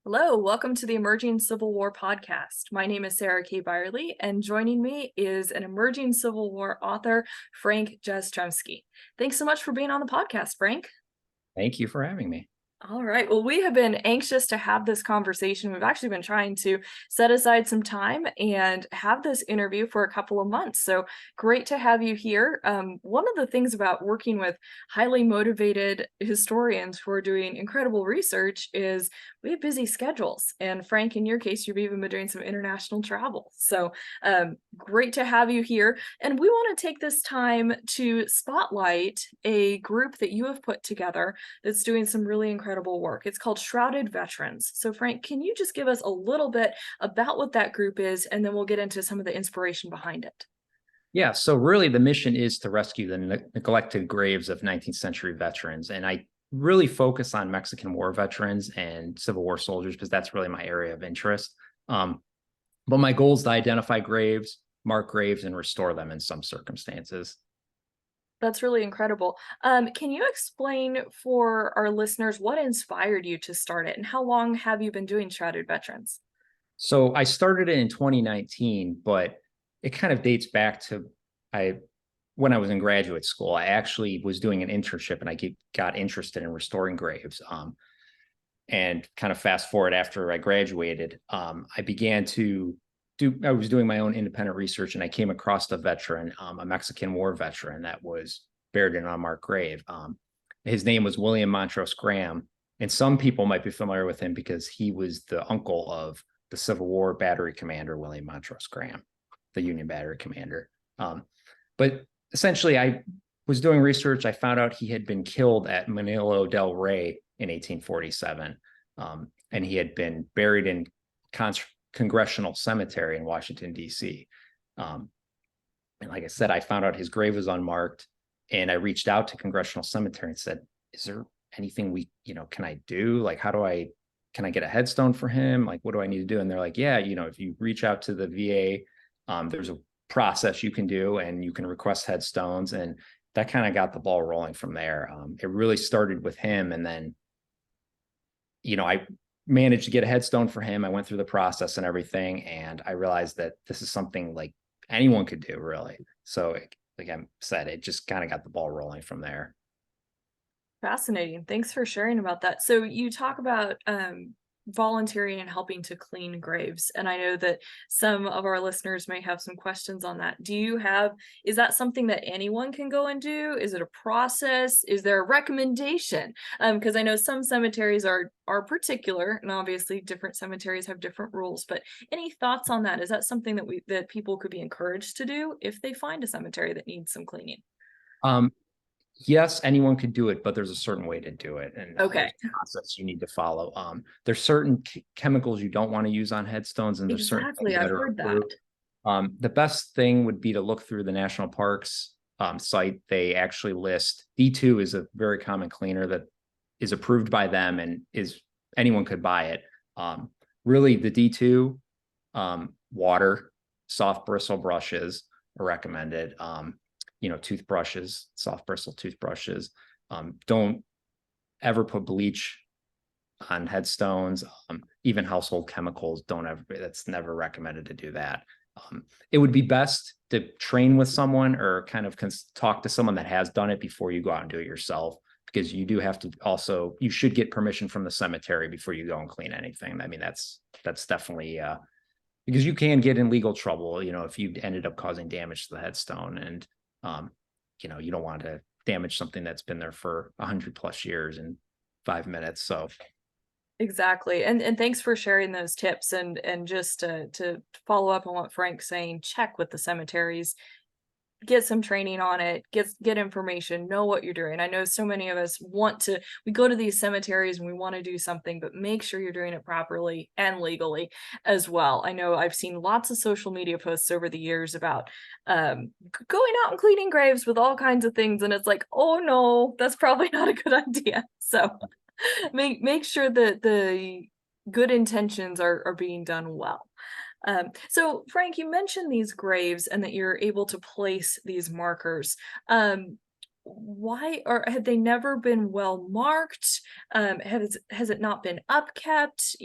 Hello, welcome to the Emerging Civil War podcast. My name is Sarah Kay Bierle, and joining me is an emerging Civil War author, Frank Jastrzembski. Thanks so much for being on the podcast, Frank. Thank you for having me. All right. Well, we have been anxious to have this conversation. We've actually been trying to set aside some time and have this interview for a couple of months. So great to have you here. One of the things about working with highly motivated historians who are doing incredible research is we have busy schedules. And Frank, in your case, you've even been doing some international travel. So great to have you here. And we want to take this time to spotlight a group that you have put together that's doing some really incredible work. It's called Shrouded Veterans. So, Frank, can you just give us a little bit about what that group is, and then we'll get into some of the inspiration behind it? Yeah, so really the mission is to rescue the neglected graves of 19th century veterans. And I really focus on Mexican War veterans and Civil War soldiers because that's really my area of interest. But my goal is to identify graves, mark graves, and restore them in some circumstances. That's really incredible. Can you explain for our listeners what inspired you to start it, and how long have you been doing Shrouded Veterans? So I started it in 2019, but it kind of dates back to I when I was in graduate school. I actually was doing an internship and got interested in restoring graves. And kind of fast forward after I graduated, I began to I was doing my own independent research and I came across a veteran, a Mexican War veteran that was buried in an unmarked grave. His name was William Montrose Graham. And some people might be familiar with him because he was the uncle of the Civil War battery commander, William Montrose Graham, the Union battery commander. But essentially, I was doing research. I found out he had been killed at Manilo del Rey in 1847. And he had been buried in Congressional Cemetery in Washington, D.C. And like I said, I found out his grave was unmarked, and I reached out to Congressional Cemetery and said, is there anything can I do? Like, can I get a headstone for him? Like, what do I need to do? And they're like, yeah, if you reach out to the VA, there's a process you can do and you can request headstones. And that kind of got the ball rolling from there. It really started with him. And then, I managed to get a headstone for him. I went through the process and everything. And I realized that this is something like anyone could do, really. So like I said, it just kind of got the ball rolling from there. Fascinating. Thanks for sharing about that. So you talk about volunteering and helping to clean graves. And I know that some of our listeners may have some questions on that. Is that something that anyone can go and do? Is it a process? Is there a recommendation? Because I know some cemeteries are particular, and obviously different cemeteries have different rules, but any thoughts on that? Is that something that people could be encouraged to do if they find a cemetery that needs some cleaning? Um, Yes, anyone could do it, but there's a certain way to do it, and Okay. there's a process you need to follow. There's certain chemicals you don't want to use on headstones, and there's certain Exactly. things I've that are heard that. approved. The best thing would be to look through the national parks site. They actually list D2 is a very common cleaner that is approved by them and is anyone could buy it. Really, the D2 water, soft bristle brushes are recommended. Toothbrushes, soft bristle toothbrushes. Don't ever put bleach on headstones. Even household chemicals, that's never recommended to do that. It would be best to train with someone or kind of talk to someone that has done it before you go out and do it yourself, because you do have to you should get permission from the cemetery before you go and clean anything. I mean, that's definitely because you can get in legal trouble, if you ended up causing damage to the headstone. And you don't want to damage something that's been there for 100+ years in 5 minutes. So Exactly. And thanks for sharing those tips, and just to follow up on what Frank's saying, check with the cemeteries, get some training on it, get information, know what you're doing. I know so many of us we go to these cemeteries and we want to do something, but make sure you're doing it properly and legally as well. I know I've seen lots of social media posts over the years about going out and cleaning graves with all kinds of things, and it's like, oh no, that's probably not a good idea. So make sure that the good intentions are being done well. So Frank, you mentioned these graves and that you're able to place these markers. why, or had they never been well marked? Has it not been upkept?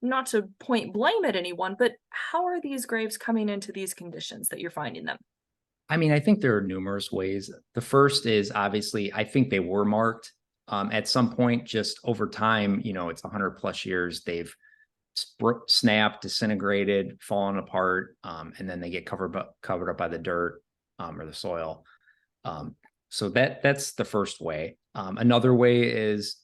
Not to point blame at anyone, but how are these graves coming into these conditions that you're finding them? I mean, I think there are numerous ways. The first is obviously, I think they were marked at some point, just over time, it's 100 plus years. They've snapped, disintegrated, fallen apart, and then they get covered up by the dirt or the soil. So that's the first way. Another way is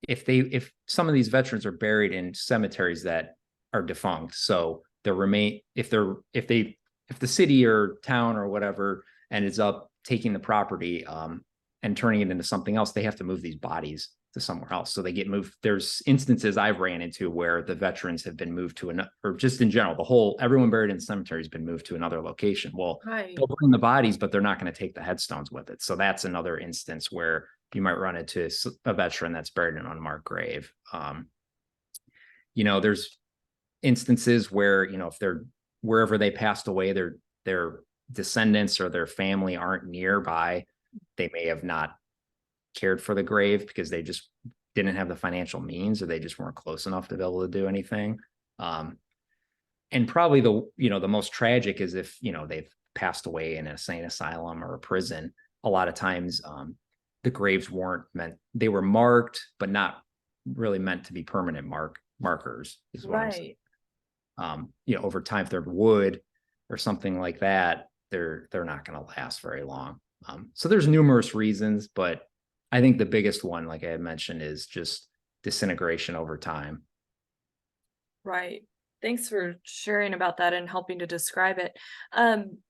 if some of these veterans are buried in cemeteries that are defunct, so their remain if the city or town or whatever ends up taking the property and turning it into something else, they have to move these bodies to somewhere else. So they get moved. There's instances I've ran into where the veterans have been moved to another, or just in general, everyone buried in the cemetery has been moved to another location. Well, Right. they'll bring the bodies, but they're not going to take the headstones with it. So that's another instance where you might run into a veteran that's buried in an unmarked grave. There's instances where, if they're wherever they passed away, their descendants or their family aren't nearby. They may have not cared for the grave because they just didn't have the financial means, or they just weren't close enough to be able to do anything. And probably the most tragic is if, they've passed away in an insane asylum or a prison. A lot of times, the graves weren't meant, they were marked, but not really meant to be permanent markers is what I'm saying. Right. Over time, if they're wood or something like that, they're not going to last very long. So there's numerous reasons, but I think the biggest one, like I had mentioned, is just disintegration over time. Right. Thanks for sharing about that and helping to describe it.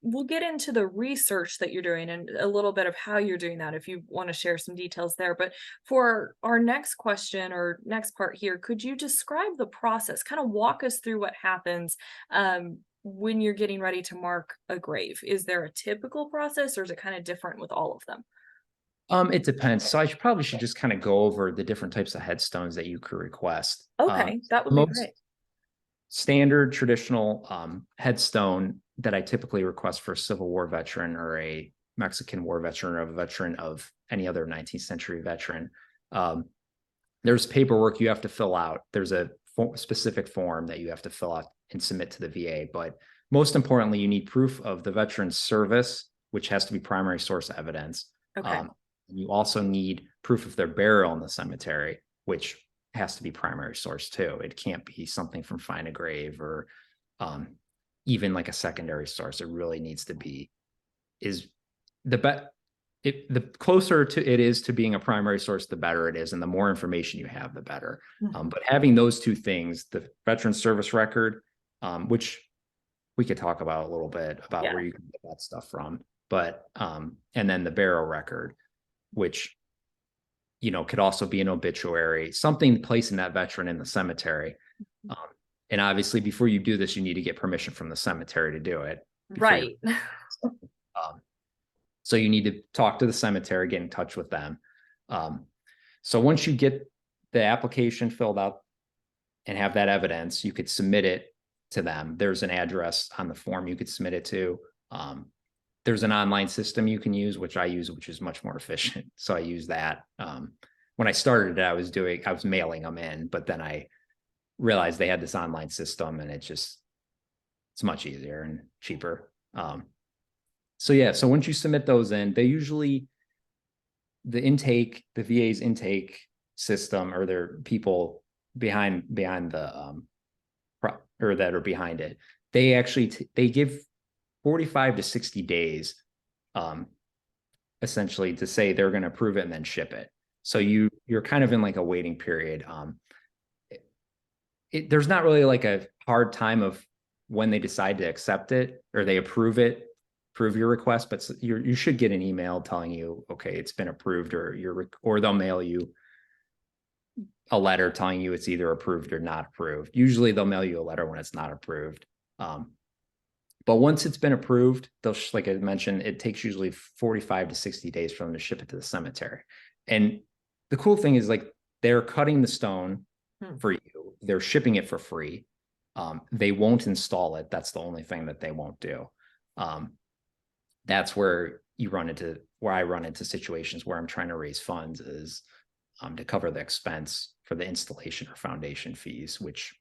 We'll get into the research that you're doing and a little bit of how you're doing that if you want to share some details there. But for our next question or next part here, could you describe the process? Kind of walk us through what happens when you're getting ready to mark a grave. Is there a typical process or is it kind of different with all of them? It depends. So I probably should just kind of go over the different types of headstones that you could request. Okay, that would be Most great. standard traditional headstone that I typically request for a Civil War veteran or a Mexican War veteran or a veteran of any other 19th century veteran. There's paperwork you have to fill out. There's a specific form that you have to fill out and submit to the VA. But most importantly, you need proof of the veteran's service, which has to be primary source evidence. Okay. You also need proof of their burial in the cemetery, which has to be primary source too. It can't be something from Find a Grave or even like a secondary source. It really needs to be the closer to it is to being a primary source, the better it is. And the more information you have, the better. Mhm. But having those two things, the veteran service record, which we could talk about a little bit about Yeah. where you can get that stuff from, but and then the burial record, which could also be an obituary, something placing that veteran in the cemetery. Um, and obviously, before you do this, you need to get permission from the cemetery to do it. Right. So you need to talk to the cemetery, get in touch with them. So once you get the application filled out and have that evidence, you could submit it to them. There's an address on the form you could submit it to. There's an online system you can use, which I use, which is much more efficient. So I use that. When I started it, I was mailing them in, but then I realized they had this online system and it's much easier and cheaper. So once you submit those in, they usually, the VA's intake system, or their people behind the, or that are behind it, they actually, they give 45 to 60 days, essentially, to say they're going to approve it and then ship it. So you're kind of in like a waiting period. There's not really like a hard time of when they decide to accept it or they approve your request, but you should get an email telling you, okay, it's been approved, or they'll mail you a letter telling you it's either approved or not approved. Usually they'll mail you a letter when it's not approved. But once it's been approved, like I mentioned, it takes usually 45 to 60 days for them to ship it to the cemetery. And the cool thing is, like, they're cutting the stone for you. They're shipping it for free. They won't install it. That's the only thing that they won't do. That's where, where I run into situations where I'm trying to raise funds is to cover the expense for the installation or foundation fees, which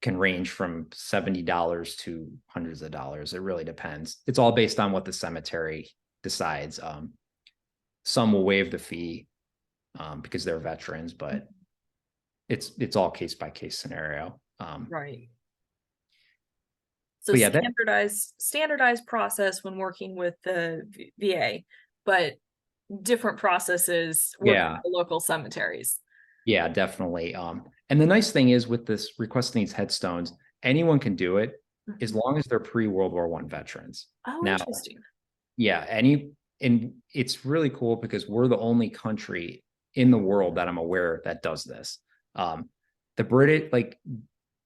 can range from $70 to hundreds of dollars. It really depends. It's all based on what the cemetery decides. Some will waive the fee because they're veterans, but it's all case by case scenario. Right. So But yeah, standardized process when working with the VA, but different processes working yeah, with the local cemeteries. yeah, definitely. And the nice thing is with this requesting these headstones, anyone can do it as Mhm. long as they're pre-World War I veterans. Oh, Now, interesting. yeah, and it's really cool because we're the only country in the world that I'm aware that does this. The British, like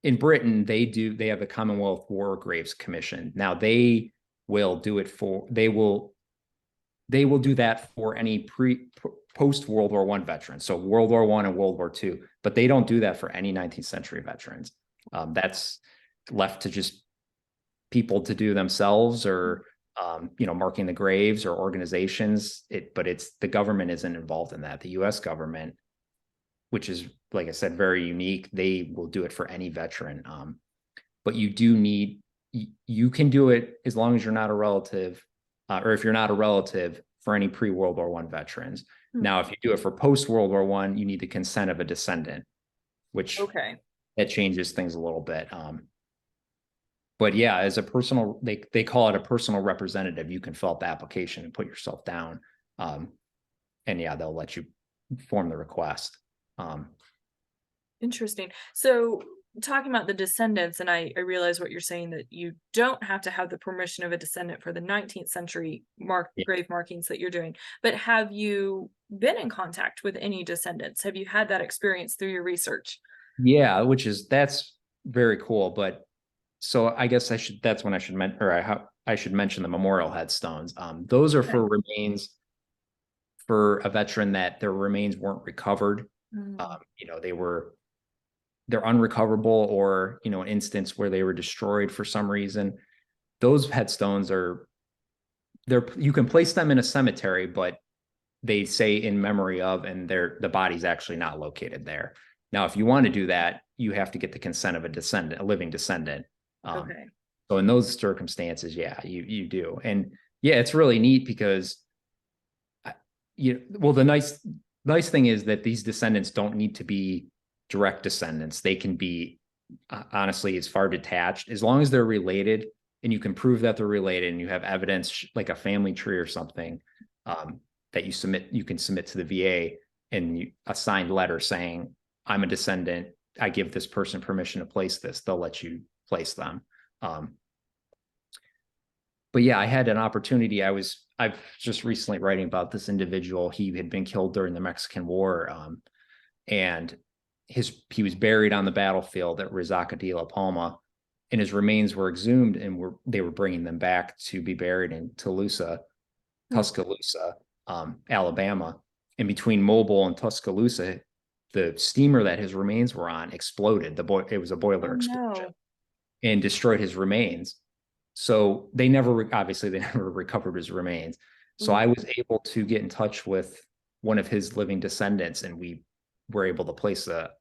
in Britain, they have the Commonwealth War Graves Commission. Now they will do that for any post World War I veterans, so World War I and World War II, but they don't do that for any 19th century veterans. That's left to just people to do themselves, or marking the graves, or organizations. But it's the government isn't involved in that. The U.S. government, which is, like I said, very unique, they will do it for any veteran. But you can do it as long as you're not a relative, or if you're not a relative, for any pre-World War I veterans. Now, if you do it for post-World War I, you need the consent of a descendant, which Okay. that changes things a little bit. But yeah, as a personal, they call it a personal representative. You can fill out the application and put yourself down. And yeah, they'll let you form the request. Interesting. So talking about the descendants, and I realize what you're saying, that you don't have to have the permission of a descendant for the 19th century Yeah. grave markings that you're doing. But have you been in contact with any descendants? Have you had that experience through your research? Yeah, that's very cool. But so I guess that's when I should mention the memorial headstones. Those are Okay. for remains for a veteran that their remains weren't recovered. Mm, They're unrecoverable, or an instance where they were destroyed for some reason. Those headstones you can place them in a cemetery, but they say in memory of, and the body's actually not located there. Now, if you want to do that, you have to get the consent of a living descendant. okay. So in those circumstances, yeah, you do. And yeah, it's really neat because the nice thing is that these descendants don't need to be direct descendants. They can be honestly as far detached as long as they're related, and you can prove that they're related, and you have evidence like a family tree or something, that you can submit to the VA, and a signed letter saying, I'm a descendant, I give this person permission to place this. They'll let you place them. But yeah, I had an opportunity. I've just recently writing about this individual. He had been killed during the Mexican War, and he was buried on the battlefield at Resaca de la Palma, and his remains were exhumed, and they were bringing them back to be buried in Tuscaloosa, Alabama. And between Mobile and Tuscaloosa, the steamer that his remains were on exploded. It was a boiler Oh explosion, no. and destroyed his remains. So obviously they never recovered his remains. So Mm, I was able to get in touch with one of his living descendants, and we were able to place a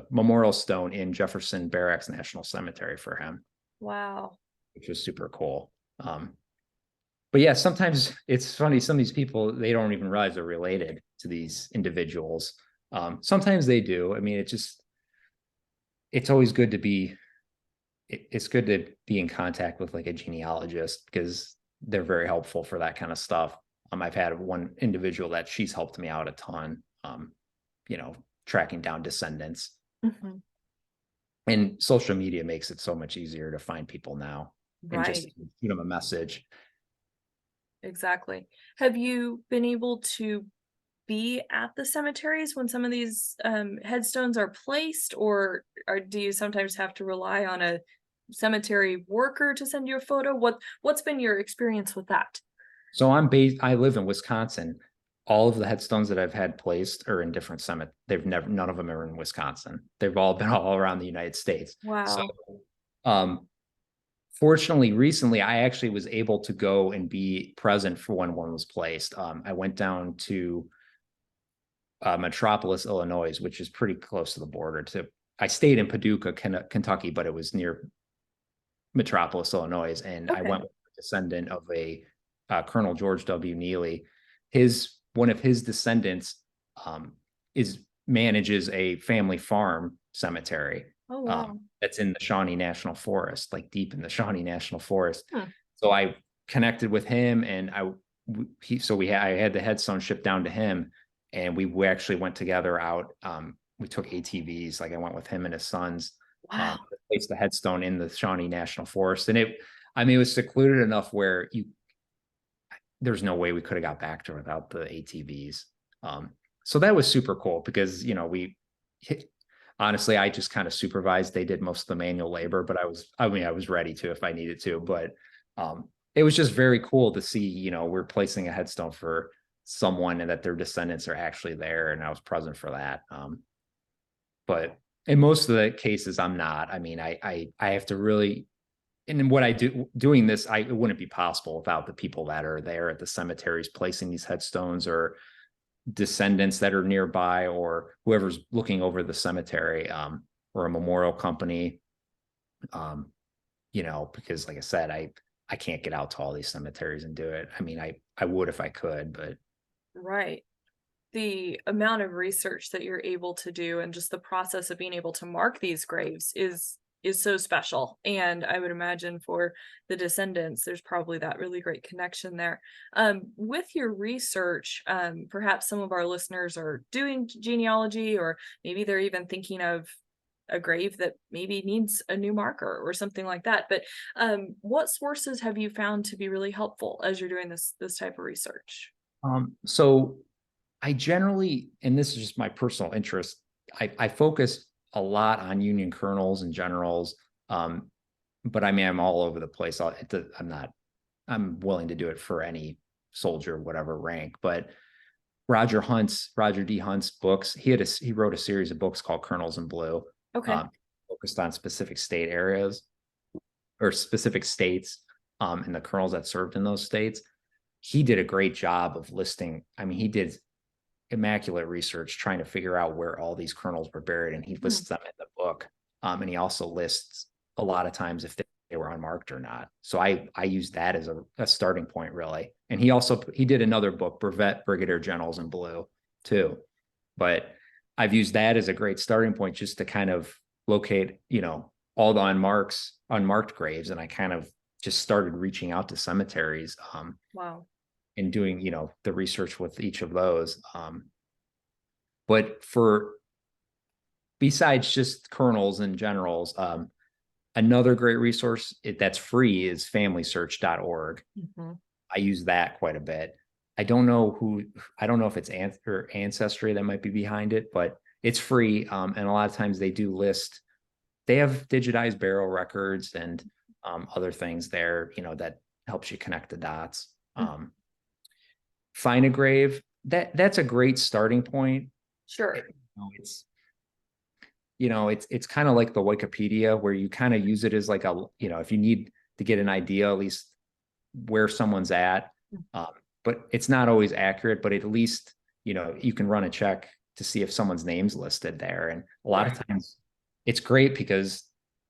memorial stone in Jefferson Barracks National Cemetery for him, wow. which was super cool. But yeah, sometimes it's funny. Some of these people, they don't even realize they're related to these individuals. Sometimes they do. I mean, it's always good to be it's good to be in contact with like a genealogist, because they're very helpful for that kind of stuff. I've had one individual that she's helped me out a ton, tracking down descendants. Mhm. And social media makes it so much easier to find people now, and just Right. shoot them a message. Exactly. Have you been able to be at the cemeteries when some of these headstones are placed, or do you sometimes have to rely on a cemetery worker to send you a photo? What's been your experience with that? So I live in Wisconsin. All of the headstones that I've had placed are in different cemeteries. None of them are in Wisconsin. They've all been all around the United States. So, Wow. um, Fortunately, recently, I actually was able to go and be present for when one was placed. I went down to Metropolis, Illinois, which is pretty close to the border. I stayed in Paducah, Kentucky, but it was near Metropolis, Illinois, and I Okay. went with a descendant of a Colonel George W. Neely. One of his descendants um, is manages a family farm cemetery Oh, wow. that's in the Shawnee National Forest, like deep in the Shawnee National Forest. Hmm. So I connected with him, and I had the headstone shipped down to him, and we actually went together out. We took ATVs, like I went with him and his sons, Wow. placed the headstone in the Shawnee National Forest, and it was secluded enough where there's no way we could have got back to it without the ATVs. So that was super cool because, honestly, I just kind of supervised. They did most of the manual labor, but I was ready to if I needed to. But it was just very cool to see, we're placing a headstone for someone and that their descendants are actually there. And I was present for that. But in most of the cases, I'm not. I mean, I have to really, and what I do doing this, it wouldn't be possible without the people that are there at the cemeteries placing these headstones, or descendants that are nearby, or whoever's looking over the cemetery, or a memorial company. Because like I said, I can't get out to all these cemeteries and do it. I mean, I would if I could, but Right. The amount of research that you're able to do and just the process of being able to mark these graves is so special. And I would imagine for the descendants, there's probably that really great connection there. With your research, perhaps some of our listeners are doing genealogy, or maybe they're even thinking of a grave that maybe needs a new marker or something like that. But what sources have you found to be really helpful as you're doing this type of research? so I generally, and this is just my personal interest, I focus a lot on Union colonels and generals. Um, but I mean, I'm all over the place. I'm willing to do it for any soldier, whatever rank. But Roger D. Hunt's books, he wrote a series of books called Colonels in Blue, Okay. um, focused on specific state areas or specific states, and the colonels that served in those states. He did a great job of listing. I mean, he did immaculate research trying to figure out where all these kernels were buried, and he Hmm. lists them in the book. And he also lists a lot of times if they were unmarked or not. So I use that as a starting point, really. And he did another book, Brevet Brigadier Generals in Blue, too. But I've used that as a great starting point just to kind of locate, all the unmarked graves, and I kind of just started reaching out to cemeteries, Wow. and doing, the research with each of those. But for besides just colonels and generals, another great resource that's free is familysearch.org. Mhm. I use that quite a bit. I don't know if it's ancestry that might be behind it, but it's free. And a lot of times they have digitized burial records and other things there, that helps you connect the dots. Mm. Find a grave. That's a great starting point. Sure. It, it's kind of like the Wikipedia, where you kind of use it as like if you need to get an idea, at least where someone's at. Mm. Um, but it's not always accurate, but at least, you can run a check to see if someone's name's listed there. And a lot Right. of times it's great because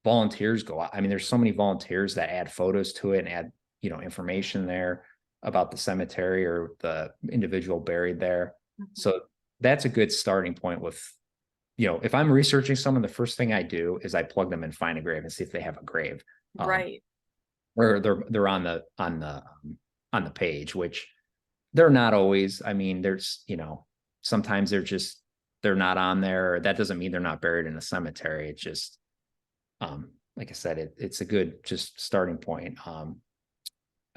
volunteers go out. I mean, there's so many volunteers that add photos to it and add, information there about the cemetery or the individual buried there. Mhm. So that's a good starting point with, if I'm researching someone, the first thing I do is I plug them in Find a Grave and see if they have a grave. Um, Right. or they're on the page, which they're not always. I mean, there's, sometimes they're not on there. That doesn't mean they're not buried in a cemetery. It's just, like I said, it's a good just starting point.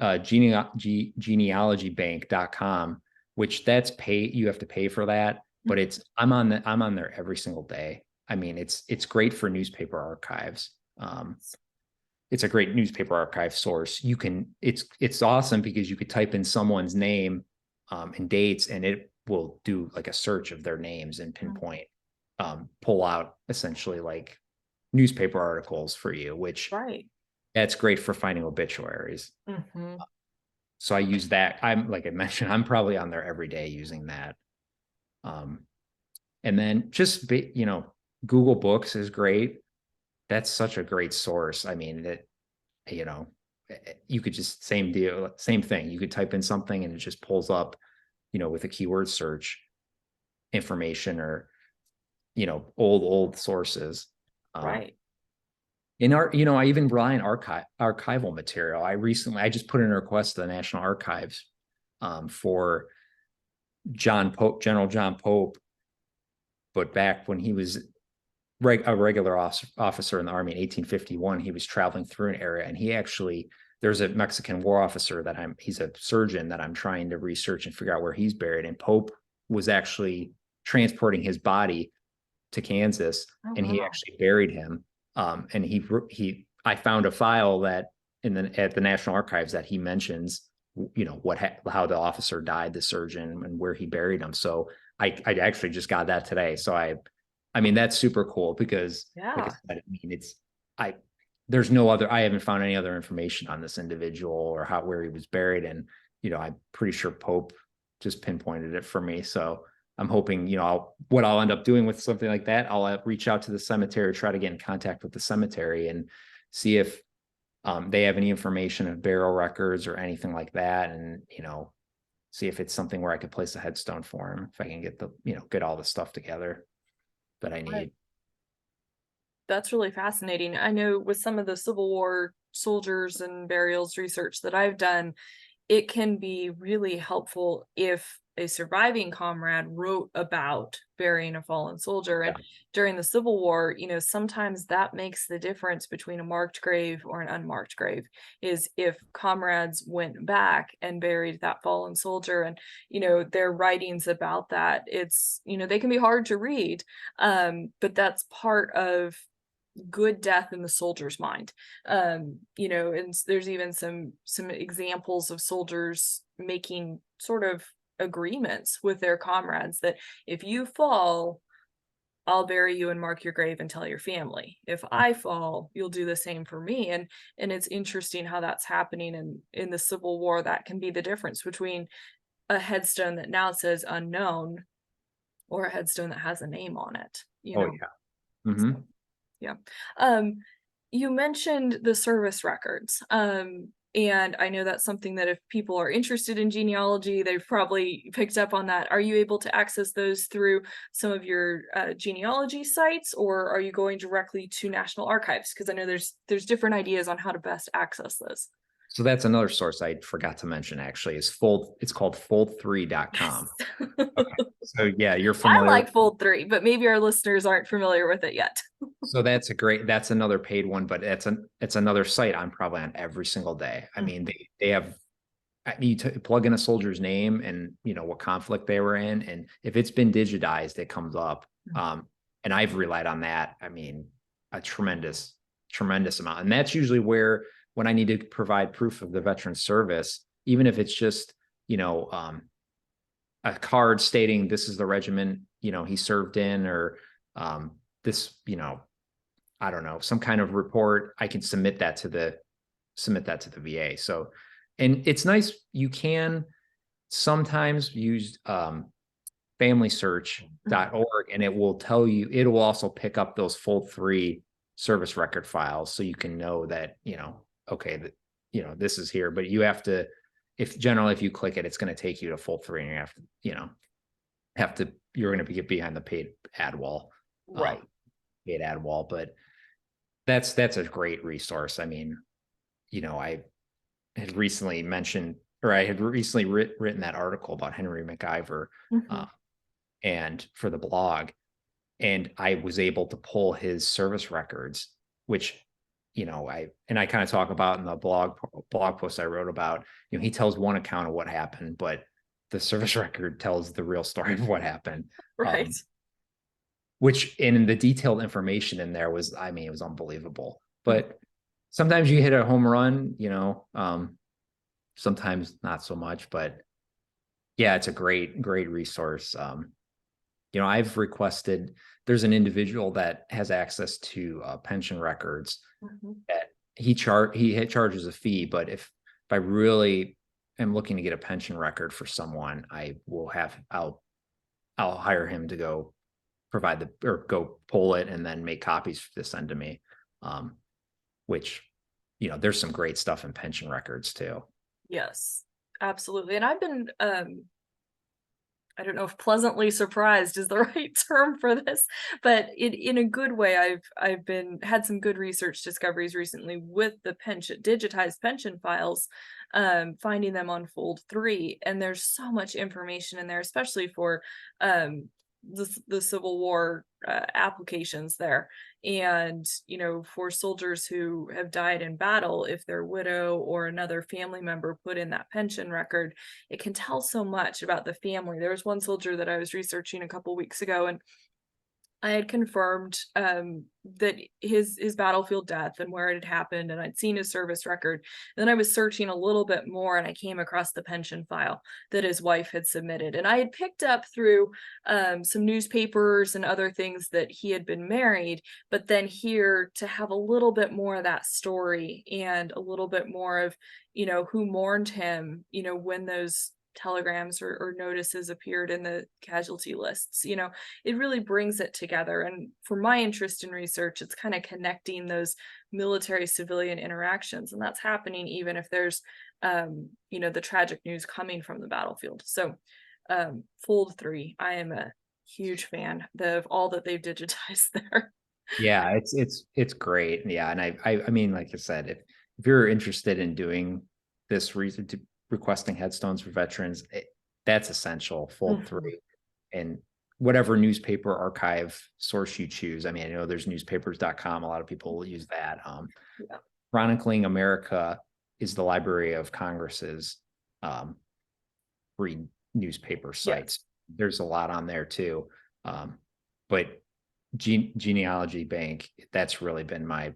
Genealogybank.com, which you have to pay for that, but Mhm. I'm on there every single day. I mean, it's great for newspaper archives. It's a great newspaper archive source. It's awesome because you could type in someone's name, and dates, and it will do like a search of their names and Mhm. pinpoint, pull out essentially like newspaper articles for you, which Right. That's great for finding obituaries. Mhm. So I use that. I'm like I mentioned, I'm probably on there every day using that. Um, and then just Google Books is great. That's such a great source. I mean, you know, you could just same deal, same thing. You could type in something and it just pulls up, with a keyword search information or, old sources. Um, Right. in our, I even rely on archival material. I just put in a request to the National Archives for General John Pope, but back when he was a regular officer in the Army in 1851, he was traveling through an area and there's a Mexican war officer he's a surgeon that I'm trying to research and figure out where he's buried. And Pope was actually transporting his body to Kansas Oh, and he wow. actually buried him. And I found a file that at the National Archives that he mentions, how the officer died, the surgeon, and where he buried him. So I actually just got that today. So I mean, that's super cool because, like I Yeah. said, I mean, I, there's no other, I haven't found any other information on this individual or where he was buried. And, I'm pretty sure Pope just pinpointed it for me. So I'm hoping, what I'll end up doing with something like that, I'll reach out to the cemetery, try to get in contact with the cemetery and see if they have any information of burial records or anything like that. And, see if it's something where I could place a headstone for him, if I can get all the stuff together that I Right. need. That's really fascinating. I know with some of the Civil War soldiers and burials research that I've done, it can be really helpful if a surviving comrade wrote about burying a fallen soldier. Yeah. And during the Civil War, sometimes that makes the difference between a marked grave or an unmarked grave, is if comrades went back and buried that fallen soldier and, their writings about that, they can be hard to read. But that's part of good death in the soldier's mind. And there's even some examples of soldiers making sort of agreements with their comrades that if you fall, I'll bury you and mark your grave and tell your family. If I fall, you'll do the same for me. And it's interesting how that's happening in the Civil War. That can be the difference between a headstone that now says unknown or a headstone that has a name on it, Oh yeah. Hmm. So, yeah. Um, you mentioned the service records. And I know that's something that if people are interested in genealogy, they've probably picked up on that. Are you able to access those through some of your genealogy sites, or are you going directly to National Archives? Because I know there's different ideas on how to best access those. So that's another source I forgot to mention actually it's called fold3.com. Yes. Okay. So yeah, you're I familiar with. like Fold 3, but maybe our listeners aren't familiar with it yet. So that's another paid one, but it's another site I'm probably on every single day. I mean, Mhm. they have you plug in a soldier's name and what conflict they were in, and if it's been digitized, it comes up. And I've relied on that. I mean, a tremendous amount, and that's usually where when I need to provide proof of the veteran service, even if it's just a card stating this is the regiment he served in, or this I don't know, some kind of report, I can submit that to the VA. So, and it's nice, you can sometimes use familysearch.org and it'll also pick up those Fold 3 service record files. So you can know that, okay, that, this is here, but you have to, if you click it, it's going to take you to Fold 3 and you you're going to get behind the paid ad wall. Right. Paid ad wall, but that's a great resource. I mean, I had recently mentioned, or I had recently written that article about Henry MacIver, Mhm. uh, and for the blog, and I was able to pull his service records, which I kind of talk about in the blog post I wrote about. He tells one account of what happened, but the service record tells the real story of what happened. Right. Which in the detailed information in there was, I mean, it was unbelievable. But sometimes you hit a home run, sometimes not so much, but yeah, it's a great resource. I've requested, there's an individual that has access to pension records Mhm. that he charges a fee, but if I really am looking to get a pension record for someone, I'll hire him to go provide or go pull it and then make copies to send to me. Which, there's some great stuff in pension records too. Yes, absolutely. And I've been I don't know if pleasantly surprised is the right term for this, but in a good way. I've been had some good research discoveries recently with the digitized pension files, finding them on Fold 3, and there's so much information in there, especially for the Civil War applications there. And, for soldiers who have died in battle, if their widow or another family member put in that pension record, it can tell so much about the family. There was one soldier that I was researching a couple weeks ago, and I had confirmed that his battlefield death and where it had happened, and I'd seen his service record. Then I was searching a little bit more, and I came across the pension file that his wife had submitted. And I had picked up through some newspapers and other things that he had been married, but then here to have a little bit more of that story and a little bit more of, who mourned him, when those telegrams or notices appeared in the casualty lists. It really brings it together. And for my interest in research, it's kind of connecting those military civilian interactions, and that's happening even if there's the tragic news coming from the battlefield. So Fold 3, I am a huge fan of all that they've digitized there. Yeah, it's great. Yeah, and I mean, like I said, if you're interested in doing this reason to requesting headstones for veterans, that's essential. Fold 3, and whatever newspaper archive source you choose. I mean, I know there's newspapers.com. A lot of people use that. Yeah. Chronicling America is the Library of Congress's free newspaper sites. Yes. There's a lot on there too. But Genealogy Bank, that's really been my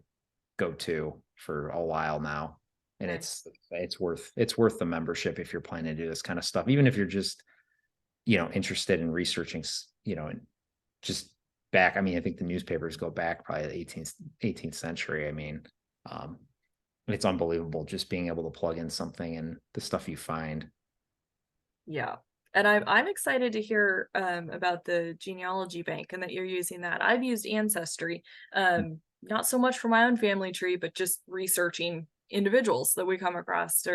go-to for a while now. And Nice. it's worth the membership if you're planning to do this kind of stuff, even if you're just, interested in researching, and just back. I mean, I think the newspapers go back probably the 18th century. I mean, it's unbelievable just being able to plug in something and the stuff you find. Yeah. And I'm excited to hear about the genealogy bank and that you're using that. I've used Ancestry, not so much for my own family tree, but just researching individuals that we come across.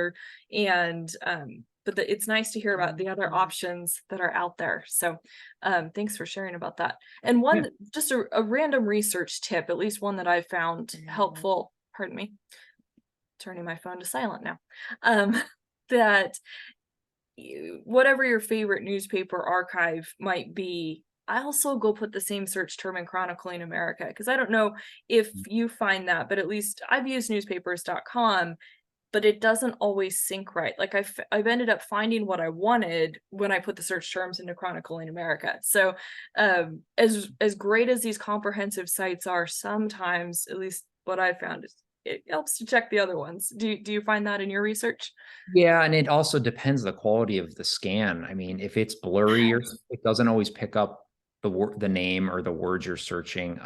It's nice to hear about the other options that are out there. So thanks for sharing about that. And Yeah. just a random research tip, at least one that I found helpful. Pardon me, turning my phone to silent now. That whatever your favorite newspaper archive might be, I also go put the same search term in Chronicling America, because I don't know if you find that, but at least I've used newspapers.com, but it doesn't always sync right. Like I've ended up finding what I wanted when I put the search terms into Chronicling America. So as great as these comprehensive sites are, sometimes, at least what I found, is it helps to check the other ones. Do you find that in your research? Yeah, and it also depends the quality of the scan. I mean, if it's blurry or it doesn't always pick up the name or the words you're searching.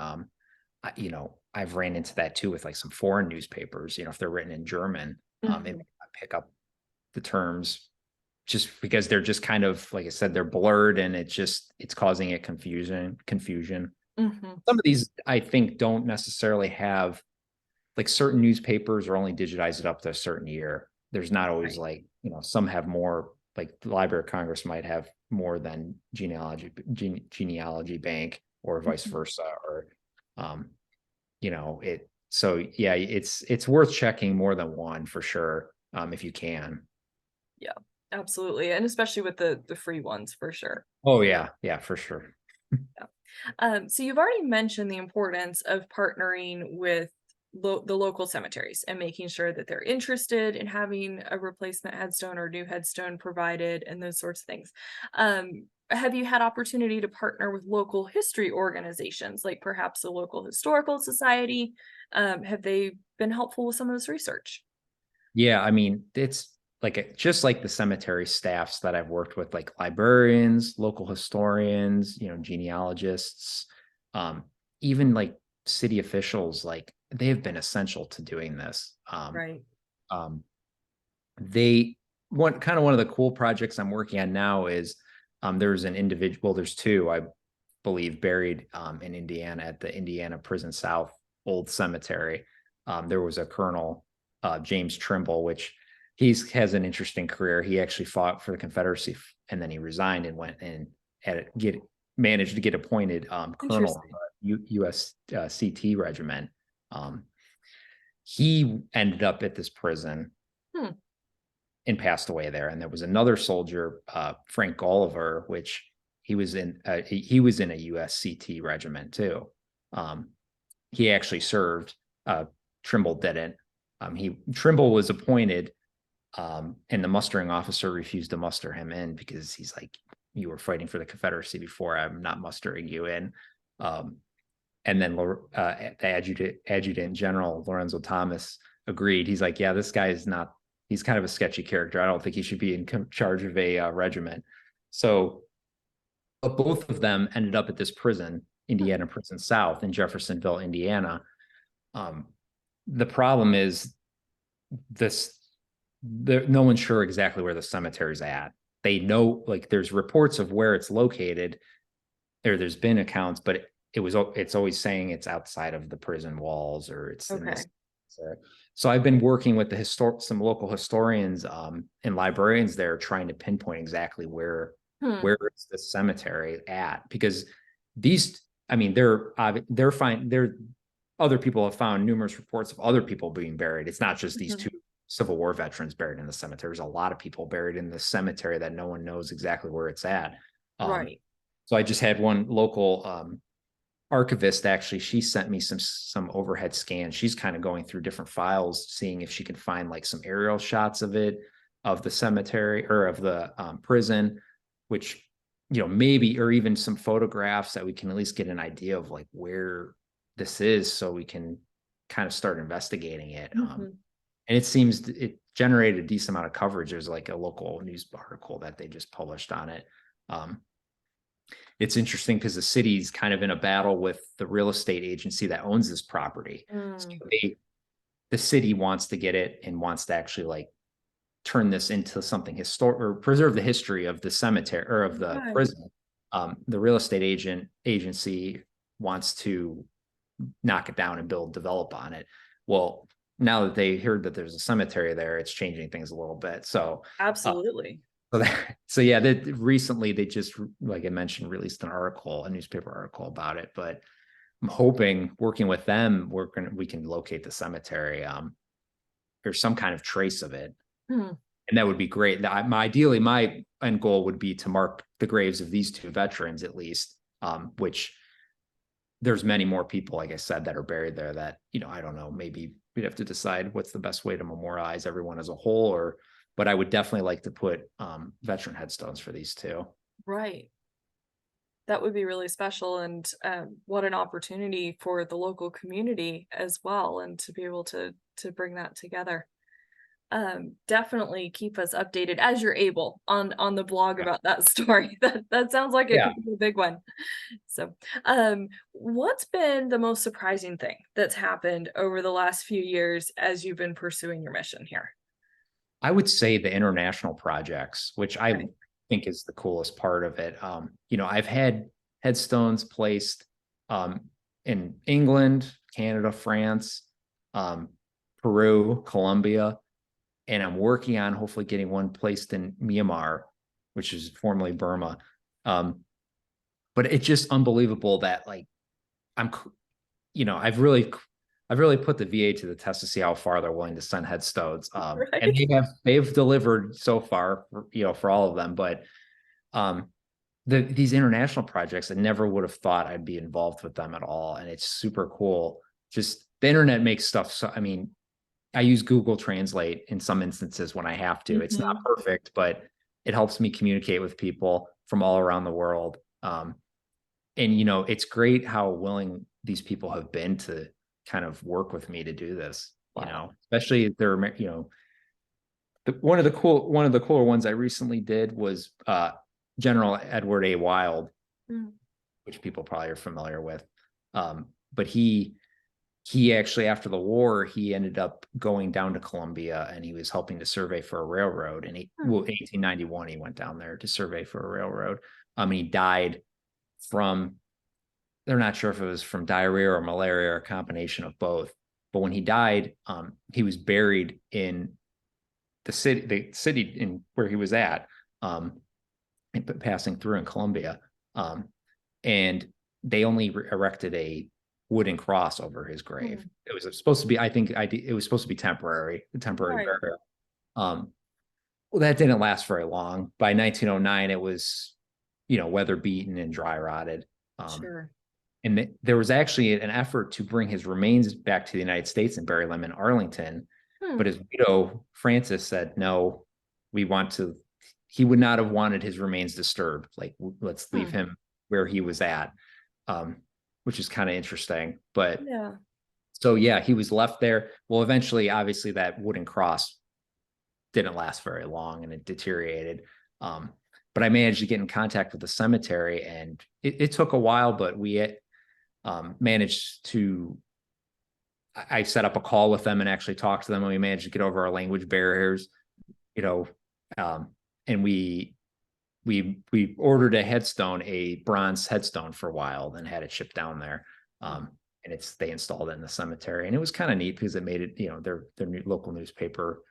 I've ran into that too with like some foreign newspapers. If they're written in German, it may Mhm. not pick up the terms just because they're just kind of, like I said, they're blurred, and it's causing it confusion. Mhm. Some of these I think don't necessarily have, like, certain newspapers are only digitized up to a certain year. There's not always, Right. like, some have more, like the Library of Congress might have more than genealogy bank, or vice Mhm. versa. Or, um, so yeah, it's worth checking more than one for sure. If you can. Yeah, absolutely, and especially with the free ones for sure. Oh yeah. Yeah, for sure. Yeah. So you've already mentioned the importance of partnering with the local cemeteries and making sure that they're interested in having a replacement headstone or new headstone provided and those sorts of things. Have you had opportunity to partner with local history organizations, like perhaps a local historical society? Have they been helpful with some of this research? Yeah, I mean, it's like just like the cemetery staffs that I've worked with, like librarians, local historians, genealogists, um, even like city officials, like they have been essential to doing this. Right. Um, they one of the cool projects I'm working on now is there's an individual, there's two, I believe, buried in Indiana at the Indiana Prison South Old Cemetery. There was a Colonel James Trimble, which has an interesting career. He actually fought for the Confederacy, and then he resigned and went and managed to get appointed Colonel Interesting. U.S. CT Regiment. Um, he ended up at this prison Hmm. and passed away there. And there was another soldier, Frank Gulliver, which he was in a USCT regiment too. He actually served. Trimble didn't. Trimble was appointed, and the mustering officer refused to muster him in because he's like, "You were fighting for the Confederacy before. I'm not mustering you in." And then the adjutant general Lorenzo Thomas agreed. He's like, "Yeah, this guy is not. He's kind of a sketchy character. I don't think he should be in charge of a regiment." So both of them ended up at this prison, Indiana Prison South in Jeffersonville, Indiana. The problem is no one's sure exactly where the cemetery's at. They know, like, there's reports of where it's located. There's been accounts, but it's always saying it's outside of the prison walls, or it's in Okay. this. So I've been working with some local historians and librarians there, trying to pinpoint exactly where Hmm. is the cemetery at, because these, I mean, they're fine. Other people have found numerous reports of other people being buried. It's not just these Mhm. two Civil War veterans buried in the cemetery. There's a lot of people buried in the cemetery that no one knows exactly where it's at. Right. So I just had one local archivist, actually, she sent me some overhead scans. She's kind of going through different files, seeing if she can find like some aerial shots of the cemetery or of the prison, which, maybe, or even some photographs that we can at least get an idea of like where this is, so we can kind of start investigating it. Mhm. And it seems it generated a decent amount of coverage. There's like a local news article that they just published on it. Um, it's interesting because the city's kind of in a battle with the real estate agency that owns this property. So Mm. the city wants to get it and wants to actually like turn this into something historic or preserve the history of the cemetery or of the Right. prison. The real estate agency wants to knock it down and develop on it. Well, now that they heard that there's a cemetery there, it's changing things a little bit. Uh, Absolutely. so yeah, that recently they just, like I mentioned, released a newspaper article about it. But I'm hoping, working with them, we can locate the cemetery, or some kind of trace of it, Hmm. and that would be great. Ideally, my end goal would be to mark the graves of these two veterans at least, which there's many more people, like I said, that are buried there that, I don't know, maybe we'd have to decide what's the best way to memorialize everyone as a whole, but I would definitely like to put veteran headstones for these two. Right. That would be really special, and what an opportunity for the local community as well, and to be able to bring that together. Definitely keep us updated as you're able on the blog Yeah. about that story. That sounds like it Yeah. could be a big one. So, what's been the most surprising thing that's happened over the last few years as you've been pursuing your mission here? I would say the international projects, which I Okay. think is the coolest part of it. I've had headstones placed in England, Canada, France, um, Peru, Colombia, and I'm working on hopefully getting one placed in Myanmar, which is formerly Burma. Um, but it's just unbelievable that, like, I'm, I've really put the VA to the test to see how far they're willing to send headstones. And Right. they've delivered so far, for all of them. But um, these international projects, I never would have thought I'd be involved with them at all, and it's super cool. Just the internet makes stuff. So I mean, I use Google Translate in some instances when I have to. It's not Mhm. perfect, but it helps me communicate with people from all around the world. And it's great how willing these people have been to kind of work with me to do this. Wow. Especially if they're, one of the cooler ones I recently did was General Edward A. Wild, Mm. which people probably are familiar with. but he actually, after the war, he ended up going down to Colombia and he was helping to survey for a railroad. And Hmm. 1891, he went down there to survey for a railroad. And he died from, they're not sure if it was from diarrhea or malaria or a combination of both. But when he died, he was buried in the city in where he was at, passing through in Colombia. And they only erected a wooden cross over his grave. Hmm. It was supposed to be, I think, it was supposed to be temporary Right. burial. Well, that didn't last very long. By 1909, it was, weather beaten and dry rotted. Sure. And there was actually an effort to bring his remains back to the United States and bury them in Arlington. Hmm. But his widow, Frances, said, no, he would not have wanted his remains disturbed. Like, let's leave Hmm. him where he was at, which is kind of interesting. But Yeah. so, yeah, he was left there. Well, eventually, obviously, that wooden cross didn't last very long and it deteriorated. But I managed to get in contact with the cemetery, and it took a while, but we managed to, I set up a call with them and actually talked to them, and we managed to get over our language barriers, you know, and we ordered a bronze headstone for a while, and had it shipped down there. And they installed it in the cemetery, and it was kind of neat because it made it, their local newspaper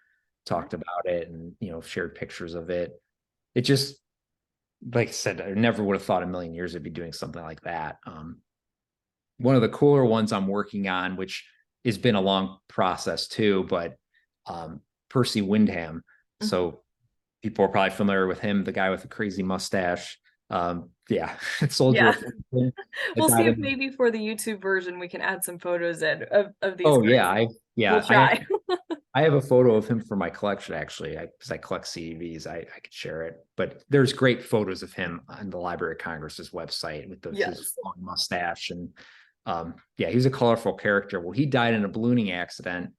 talked about it and, shared pictures of it. It just, like I said, I never would have thought a million years I'd be doing something like that. One of the cooler ones I'm working on, which has been a long process too, but Percy Windham. Mhm. So people are probably familiar with him, the guy with the crazy mustache. Yeah, soldier Yeah. of fortune. We'll see if Died. maybe for the YouTube version we can add some photos in of these Oh yeah, guys. We'll yeah, try. I have a photo of him for my collection, actually, because I collect CDs. I could share it. But there's great photos of him on the Library of Congress's website with his Yes. long mustache. And yeah, he's a colorful character. Well, he died in a ballooning accident.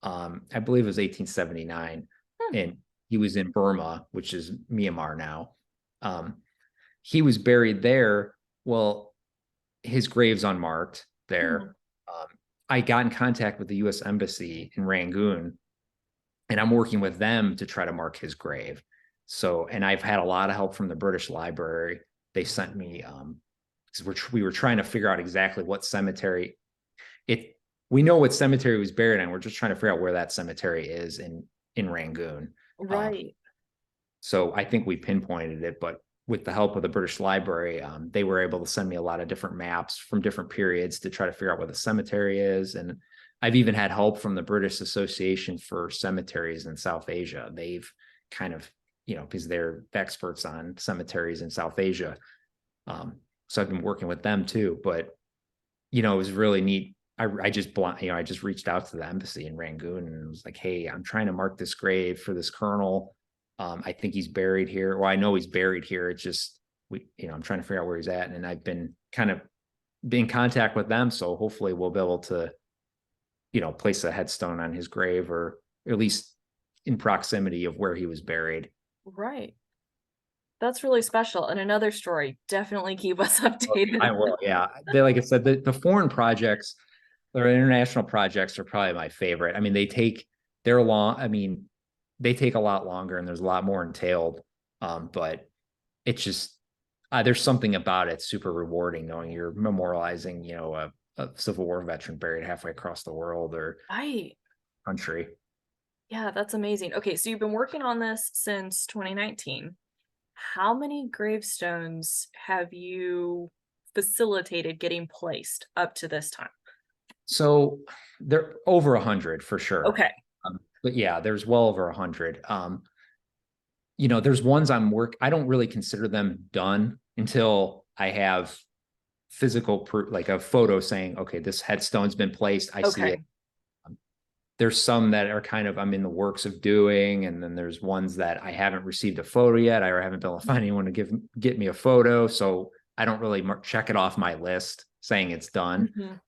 I believe it was 1879. Hmm. And he was in Burma, which is Myanmar now. He was buried there. Well, his grave's unmarked Hmm. there. I got in contact with the U.S. Embassy in Rangoon, and I'm working with them to try to mark his grave. So, and I've had a lot of help from the British Library. They sent me, because we were trying to figure out exactly what cemetery it. We know what cemetery he was buried in. We're just trying to figure out where that cemetery is in Rangoon. Right. So I think we pinpointed it, but with the help of the British Library, they were able to send me a lot of different maps from different periods to try to figure out where the cemetery is. And I've even had help from the British Association for Cemeteries in South Asia. They've kind of, because they're experts on cemeteries in South Asia. So I've been working with them too, but, it was really neat. I just reached out to the embassy in Rangoon and was like, hey, I'm trying to mark this grave for this colonel. I think he's buried here. Well, I know he's buried here. It's just, I'm trying to figure out where he's at. And I've been kind of in contact with them. So hopefully we'll be able to, place a headstone on his grave, or at least in proximity of where he was buried. Right. That's really special. And another story. Definitely keep us updated. I will. Yeah. Like I said, the foreign projects or international projects are probably my favorite. I mean, they're long. I mean, they take a lot longer and there's a lot more entailed. But it's just, there's something about it super rewarding knowing you're memorializing, a Civil War veteran buried halfway across the world or Right. country. Yeah, that's amazing. Okay, so you've been working on this since 2019. How many gravestones have you facilitated getting placed up to this time? So they're over 100 for sure. Okay. But yeah, there's well over 100. There's ones I don't really consider them done until I have physical proof, like a photo saying, okay, this headstone's been placed. I see it. Okay. There's some that are kind of, I'm in the works of doing. And then there's ones that I haven't received a photo yet. I haven't been able to find anyone to get me a photo. So I don't really check it off my list saying it's done. Mhm.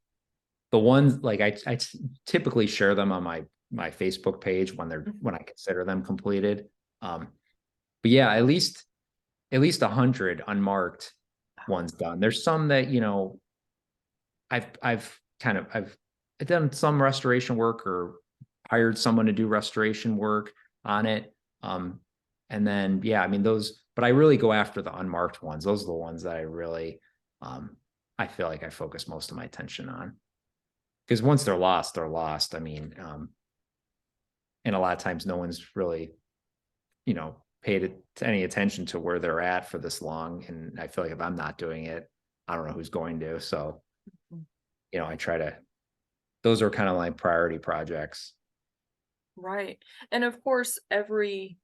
The ones like I typically share them on my Facebook page when Mhm. I consider them completed. But yeah, at least 100 unmarked ones done. There's some that, I've done some restoration work or hired someone to do restoration work on it. And then, yeah, I mean, but I really go after the unmarked ones. Those are the ones that I really, I feel like I focus most of my attention on, because once they're lost, they're lost. I mean, and a lot of times no one's really, paid any attention to where they're at for this long. And I feel like if I'm not doing it, I don't know who's going to. So, I try to, those are kind of like priority projects. Right. And of course, every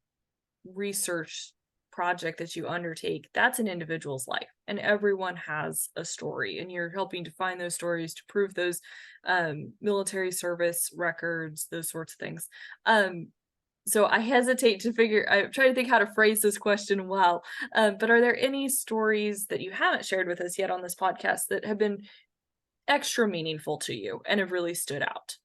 research project that you undertake, that's an individual's life, and everyone has a story, and you're helping to find those stories to prove those military service records, those sorts of things. So I hesitate to figure, I'm trying to think how to phrase this question well. But are there any stories that you haven't shared with us yet on this podcast that have been extra meaningful to you and have really stood out?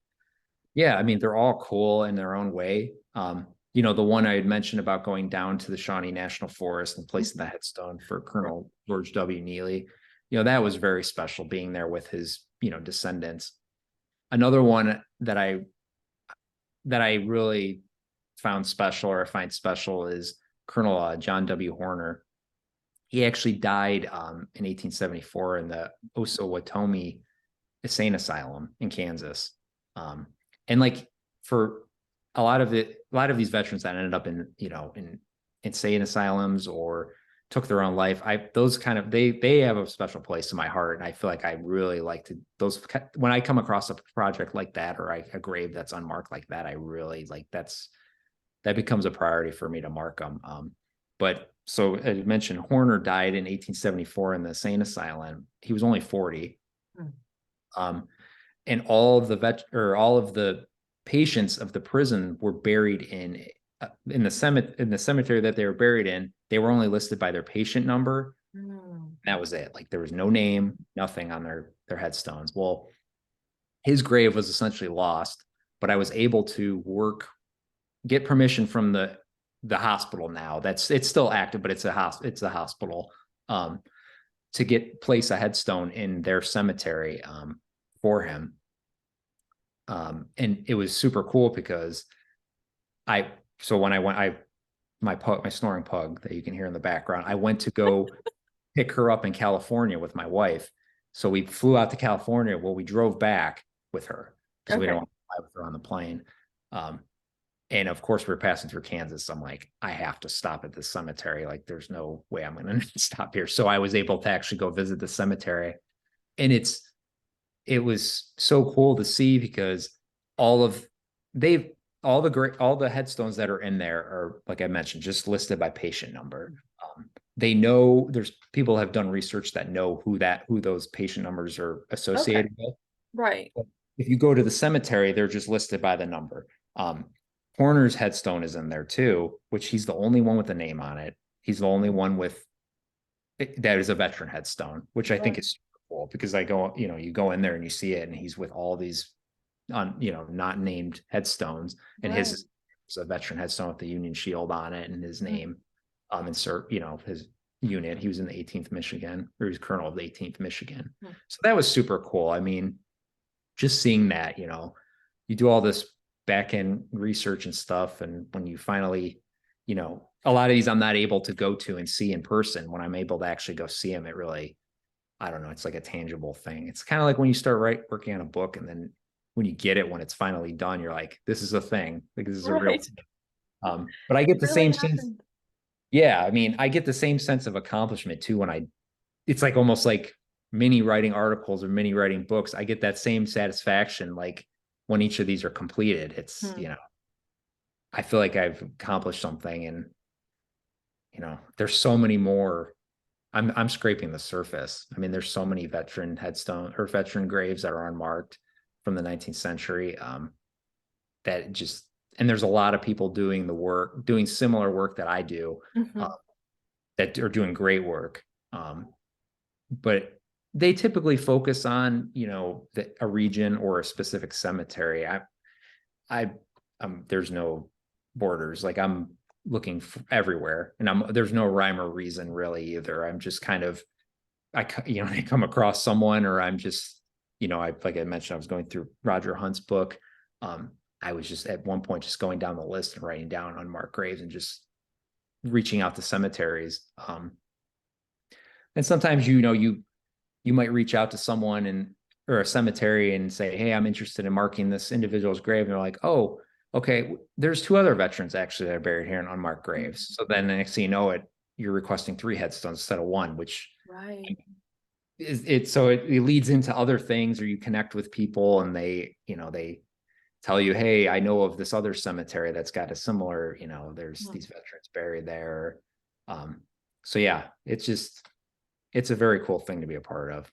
Yeah, I mean, they're all cool in their own way. The one I had mentioned about going down to the Shawnee National Forest and placing the headstone for Colonel George W. Neely, that was very special, being there with his, descendants. Another one that I really found special, or I find special, is Colonel John W. Horner. He actually died in 1874 in the Osawatomie Insane Asylum in Kansas. And like, for a lot of these veterans that ended up in insane asylums or took their own life, they have a special place in my heart. And I feel like I really like when I come across a project like that, or a grave that's unmarked like that, I really like, that becomes a priority for me to mark them. But so as you mentioned, Horner died in 1874 in the insane asylum. He was only 40. And all of the patients of the prison were buried in the cemetery that they were buried in. They were only listed by their patient number. That was it. Like, there was no name, nothing on their headstones. Well, his grave was essentially lost, but I was able to get permission from the hospital now. It's still active, but it's a hospital, to place a headstone in their cemetery for him. And it was super cool because when I went, my snoring pug that you can hear in the background, I went to go pick her up in California with my wife. So we flew out to California. Well, we drove back with her because we don't want to fly with her on the plane. And of course, we were passing through Kansas. So I'm like, I have to stop at this cemetery. Like, there's no way I'm going to stop here. So I was able to actually go visit the cemetery. And it was so cool to see, because all the headstones that are in there are, like I mentioned, just listed by patient number. They know, there's people have done research that know who those patient numbers are associated with. Right. If you go to the cemetery, they're just listed by the number. Horner's headstone is in there too, which he's the only one with a name on it. He's the only one that is a veteran headstone, which I think is super cool, because you go in there and you see it, and he's with all these not named headstones, and his is a veteran headstone with the Union Shield on it and his name. Insert, his unit. He was in the 18th Michigan, or he was colonel of the 18th Michigan. So that was super cool. I mean, just seeing that, you do all this back end research and stuff, and when you finally, a lot of these I'm not able to go to and see in person. When I'm able to actually go see them, it really, I don't know, it's like a tangible thing. It's kind of like when you start working on a book, and then when you get it, when it's finally done, you're like, this is a thing. Like, this is a real thing. But I get the same sense. Yeah, I mean, I get the same sense of accomplishment too it's like almost like mini writing articles or mini writing books. I get that same satisfaction, like, when each of these are completed. It's, I feel like I've accomplished something, and, there's so many more. I'm scraping the surface. I mean, there's so many veteran headstone or veteran graves that are unmarked from the 19th century. And there's a lot of people doing similar work that I do, that are doing great work. But they typically focus on, a region or a specific cemetery. There's no borders. Like, I'm looking everywhere, and there's no rhyme or reason really either. I'm just kind of, I come across someone, or I'm just, like I mentioned, I was going through Roger Hunt's book. I was just at one point just going down the list and writing down unmarked graves and just reaching out to cemeteries. And sometimes, you might reach out to someone or a cemetery and say, hey, I'm interested in marking this individual's grave. And they're like, oh, okay, there's two other veterans actually that are buried here in unmarked graves. So then the next thing you know it, you're requesting 3 headstones instead of 1, which Right. it leads into other things, or you connect with people and they tell you, hey, I know of this other cemetery that's got a similar, there's these veterans buried there. So yeah, it's a very cool thing to be a part of.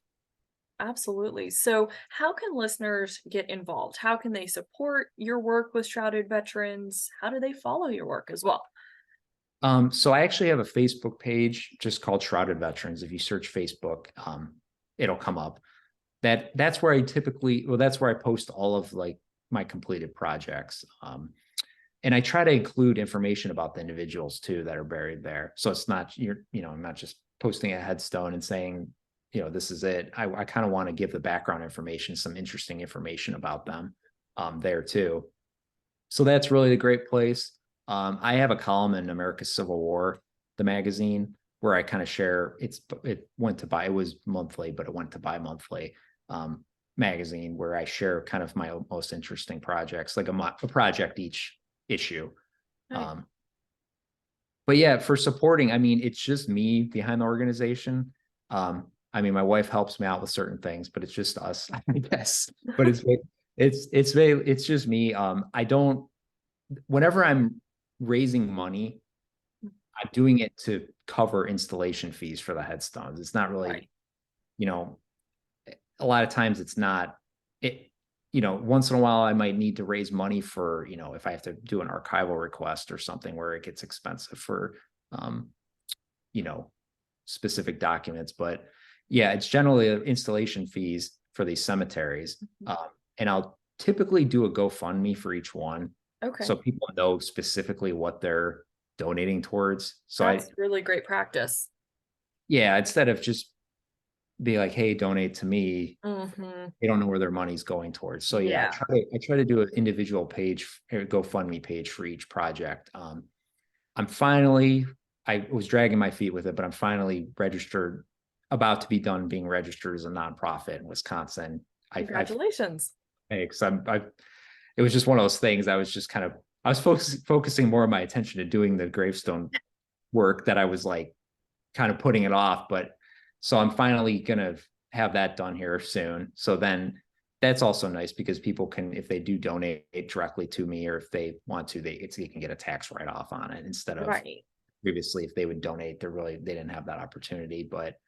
Absolutely. So, how can listeners get involved? How can they support your work with Shrouded Veterans? How do they follow your work as well? So I actually have a Facebook page just called Shrouded Veterans. If you search Facebook, it'll come up. That's where that's where I post all of like my completed projects. And I try to include information about the individuals too that are buried there. So it's not I'm not just posting a headstone and saying, this is it. I kind of want to give the background information, some interesting information about them there too. So that's really a great place. I have a column in America's Civil War, the magazine, where I kind of share. It was monthly, but it went to bi-monthly magazine where I share kind of my most interesting projects, like a project each issue. Nice. But yeah, for supporting, I mean, it's just me behind the organization. I mean, my wife helps me out with certain things, but it's just us, I guess. But it's just me. I don't. Whenever I'm raising money, I'm doing it to cover installation fees for the headstones. It's not really, Right. you know, a lot of times it's not it. Once in a while I might need to raise money for, if I have to do an archival request or something where it gets expensive for, um, you know, specific documents. But yeah, it's generally installation fees for these cemeteries. And I'll typically do a GoFundMe for each one, Okay. so people know specifically what they're donating towards. So That's really great practice. yeah, instead of just be like, hey, donate to me, Hmm. they don't know where their money's going towards. So yeah, Yeah. I try to do an individual page, a GoFundMe page for each project. I'm finally, I was dragging my feet with it, but I'm finally registered, about to be done being registered as a nonprofit in Wisconsin. Congratulations. Because it was just one of those things. I was focusing more of my attention to doing the gravestone work that I was like kind of putting it off. But so I'm finally gonna have that done here soon. So then that's also nice because people can, if they do donate directly to me, or if they want to, they can get a tax write-off on it, instead of Right. previously if they would donate, they didn't have that opportunity. But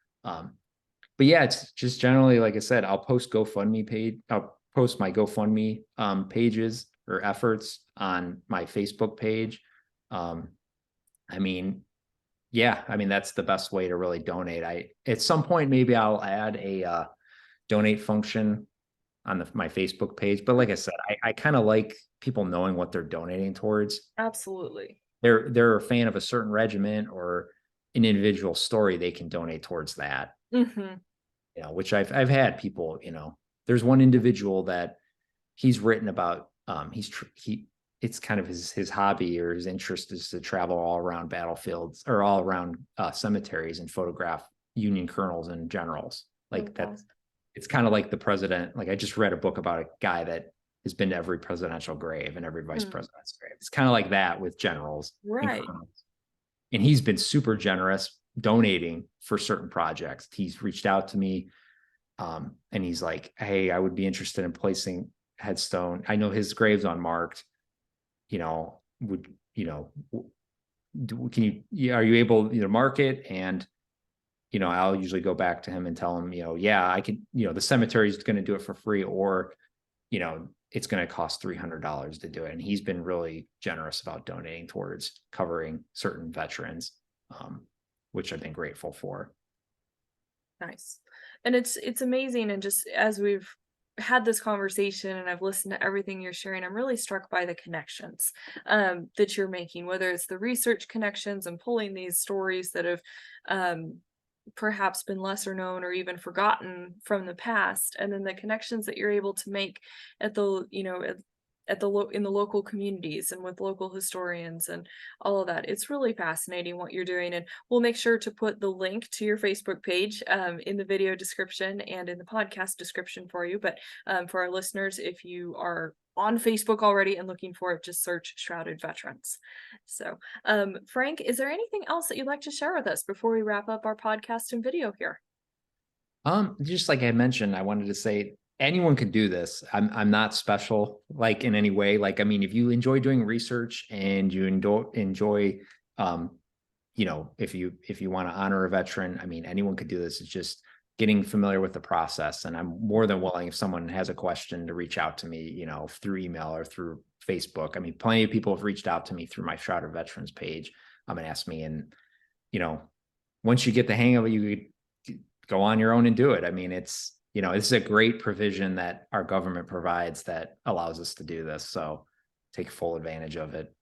yeah, it's just generally, like I said, I'll post I'll post my GoFundMe pages or efforts on my Facebook page. Um, I mean, yeah, I mean, that's the best way to really donate. At some point, maybe I'll add a donate function on my Facebook page. But like I said, I kind of like people knowing what they're donating towards. Absolutely. They're a fan of a certain regiment or an individual story, they can donate towards that. Hmm. Which I've had people, there's one individual that he's written about, it's kind of his hobby or his interest is to travel all around battlefields or all around cemeteries and photograph Union colonels and generals. Oh, Like wow. it's kind of like the president. Like I just read a book about a guy that has been to every presidential grave and every vice Hmm. president's grave. It's kind of like that with generals and Right. colonels. And he's been super generous donating for certain projects. He's reached out to me, and he's like, hey, I would be interested in placing headstone. I know his grave's unmarked. Would can are you able to mark it? And I'll usually go back to him and tell him, yeah, I can, the cemetery is going to do it for free, or it's going to cost $300 to do it. And he's been really generous about donating towards covering certain veterans, which I've been grateful for. Nice. And it's amazing, and just as we've had this conversation and I've listened to everything you're sharing, I'm really struck by the connections that you're making, whether it's the research connections and pulling these stories that have perhaps been lesser known or even forgotten from the past, and then the connections that you're able to make at the in the local communities and with local historians and all of that. It's really fascinating what you're doing, and we'll make sure to put the link to your Facebook page in the video description and in the podcast description for you. But for our listeners, if you are on Facebook already and looking for it, just search Shrouded Veterans. So, Frank, is there anything else that you'd like to share with us before we wrap up our podcast and video here? Just like I mentioned, I wanted to say anyone could do this. I'm not special like in any way. Like, I mean, if you enjoy doing research and you enjoy if you want to honor a veteran, I mean, anyone could do this. It's just getting familiar with the process. And I'm more than willing if someone has a question to reach out to me, through email or through Facebook. I mean, plenty of people have reached out to me through my Shrouded Veterans page. And asked me, and once you get the hang of it, you could go on your own and do it. I mean, it's, this is a great provision that our government provides that allows us to do this. So take full advantage of it.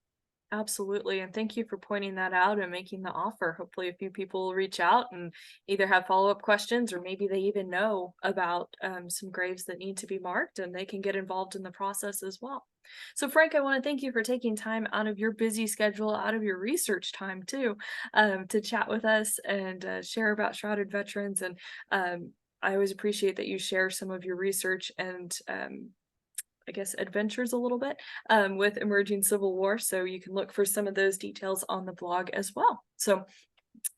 Absolutely. And thank you for pointing that out and making the offer. Hopefully, a few people will reach out and either have follow up questions, or maybe they even know about some graves that need to be marked and they can get involved in the process as well. So, Frank, I want to thank you for taking time out of your busy schedule, out of your research time too, to chat with us and share about Shrouded Veterans. And I always appreciate that you share some of your research and I guess adventures a little bit with emerging Civil War. So you can look for some of those details on the blog as well. So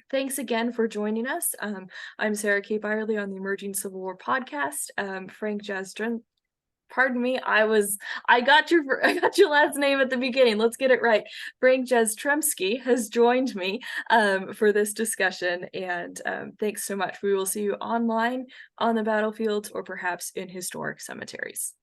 thanks again for joining us. I'm Sarah Kay Bierle on the Emerging Civil War podcast. Frank Jastrzembski. Pardon me, I got your last name at the beginning. Let's get it right. Frank Jastrzembski has joined me for this discussion, and thanks so much. We will see you online, on the battlefields, or perhaps in historic cemeteries.